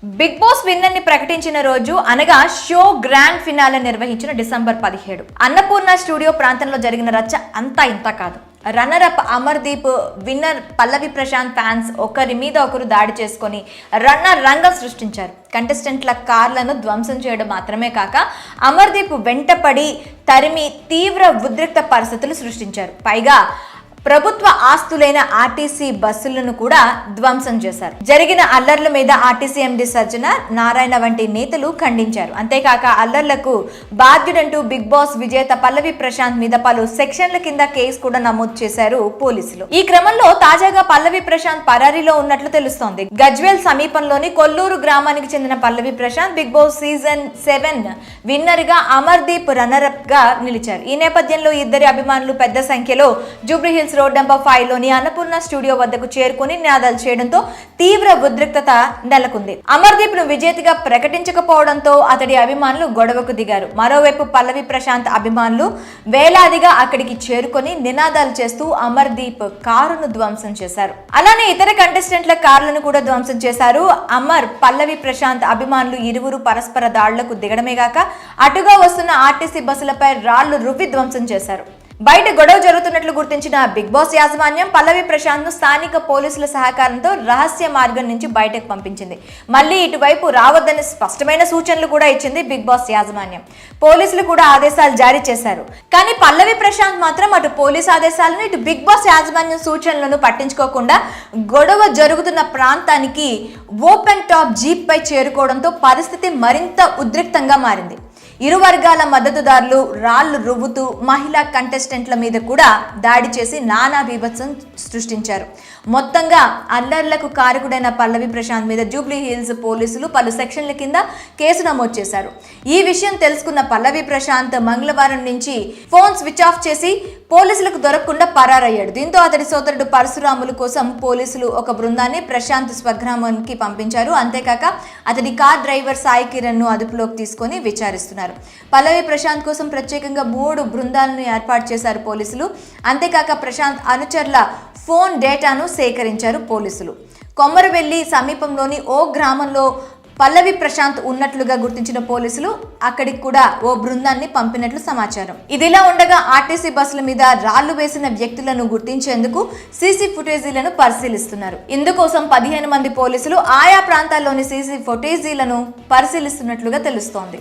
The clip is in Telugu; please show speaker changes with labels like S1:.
S1: బిగ్ బాస్ విన్నర్ ని ప్రకటించిన రోజు అనగా షో గ్రాండ్ ఫినాలే నిర్వహించిన డిసెంబర్ 17 అన్నపూర్ణ స్టూడియో ప్రాంతంలో జరిగిన రచ్చ అంతా ఇంత కాదు. రన్నర్ అప్ అమర్దీప్, విన్నర్ పల్లవి ప్రశాంత్ ఫ్యాన్స్ ఒకరి మీద ఒకరు దాడి చేసుకొని రంగం సృష్టించారు. కంటెస్టెంట్ల కార్లను ధ్వంసం చేయడం మాత్రమే కాక అమర్దీప్ వెంటపడి తరిమి తీవ్ర ఉద్రిక్త పరిస్థితులు సృష్టించారు. పైగా ప్రభుత్వ ఆస్తులైన ఆర్టీసీ బస్సులను కూడా ధ్వంసం చేశారు. జరిగిన అల్లర్ల మీద ఆర్టీసీ ఎండీ సజ్జన నారాయణ వంటి నేతలు ఖండించారు. అంతేకాక అల్లర్లకు బాధ్యుడంటూ బిగ్ బాస్ విజేత పల్లవి ప్రశాంత్ మీద పలు సెక్షన్ల కింద కేసు కూడా నమోదు చేశారు పోలీసులు. ఈ క్రమంలో తాజాగా పల్లవి ప్రశాంత్ పరారీలో ఉన్నట్లు తెలుస్తోంది. గజ్వేల్ సమీపంలోని కొల్లూరు గ్రామానికి చెందిన Pallavi Prashanth Bigg Boss season 7 winner గా అమర్దీప్ రన్నర్ అప్ గా నిలిచారు. ఈ నేపథ్యంలో ఇద్దరి అభిమానులు పెద్ద సంఖ్యలో జూబ్లీహిల్స్ రోడ్ నెంబర్ 5 లోని అన్నపూర్ణ స్టూడియో వద్దకు చేరుకుని నినాదాలు చేయడంతో తీవ్ర ఉద్రిక్తత నెలకొంది. అమర్దీప్ ను విజేతగా ప్రకటించకపోవడంతో అతడి అభిమానులు గొడవకు దిగారు. మరోవైపు పల్లవి ప్రశాంత్ అభిమానులు వేలాదిగా అక్కడికి చేరుకొని నినాదాలు చేస్తూ అమర్దీప్ కారును ధ్వంసం చేశారు. అలానే ఇతర కంటెస్టెంట్ల కార్లను కూడా ధ్వంసం చేశారు. పల్లవి ప్రశాంత్ అభిమానులు ఇరువురు పరస్పర దాడులకు దిగడమే గాక అటుగా వస్తున్న ఆర్టీసీ బస్సులపై రాళ్లు రువ్వి ధ్వంసం చేశారు. బయట గొడవ జరుగుతున్నట్లు గుర్తించిన బిగ్ బాస్ యాజమాన్యం పల్లవి ప్రశాంత్ ను స్థానిక పోలీసుల సహకారంతో రహస్య మార్గం నుంచి బయటకు పంపించింది. మళ్ళీ ఇటువైపు రావద్దని స్పష్టమైన సూచనలు కూడా ఇచ్చింది బిగ్ బాస్ యాజమాన్యం. పోలీసులు కూడా ఆదేశాలు జారీ చేశారు. కానీ పల్లవి ప్రశాంత్ మాత్రం అటు పోలీస్ ఆదేశాలను ఇటు బిగ్ బాస్ యాజమాన్యం సూచనలను పట్టించుకోకుండా గొడవ జరుగుతున్న ప్రాంతానికి ఓపెన్ టాప్ జీప్ పై చేరుకోవడంతో పరిస్థితి మరింత ఉద్రిక్తంగా మారింది. ఇరు వర్గాల మద్దతుదారులు రాళ్లు రువ్వుతూ మహిళా కంటెస్టెంట్ల మీద కూడా దాడి చేసి నానా బీభత్సం సృష్టించారు. మొత్తంగా అల్లర్లకు కారకుడైన పల్లవి ప్రశాంత్ మీద జూబ్లీ హిల్స్ పోలీసులు పలు సెక్షన్ల కింద కేసు నమోదు చేశారు. ఈ విషయం తెలుసుకున్న పల్లవి ప్రశాంత్ మంగళవారం నుంచి ఫోన్ స్విచ్ ఆఫ్ చేసి పోలీసులకు దొరకకుండా పరారయ్యాడు. దీంతో అతడి సోదరుడు పరశురాములు కోసం పోలీసులు ఒక బృందాన్ని ప్రశాంత్ స్వగ్రామానికి పంపించారు. అంతేకాక అతడి కార్ డ్రైవర్ సాయి కిరణ్ ను అదుపులోకి తీసుకొని విచారిస్తున్నారు. పల్లవి ప్రశాంత్ కోసం ప్రత్యేకంగా 3 బృందాలను ఏర్పాటు చేశారు పోలీసులు. అంతేకాక ప్రశాంత్ అనుచరుల ఫోన్ డేటాను సేకరించారు పోలీసులు. కొమ్మరవెల్లి సమీపంలోని ఓ గ్రామంలో పల్లవి ప్రశాంత్ ఉన్నట్లుగా గుర్తించిన పోలీసులు అక్కడికి కూడా ఓ బృందాన్ని పంపినట్లు సమాచారం. ఇదిలా ఉండగా ఆర్టీసీ బస్సుల మీద రాళ్లు వేసిన వ్యక్తులను గుర్తించేందుకు సీసీ ఫుటేజీలను పరిశీలిస్తున్నారు. ఇందుకోసం 15 మంది పోలీసులు ఆయా ప్రాంతాల్లోని సీసీ ఫుటేజీలను పరిశీలిస్తున్నట్లుగా తెలుస్తోంది.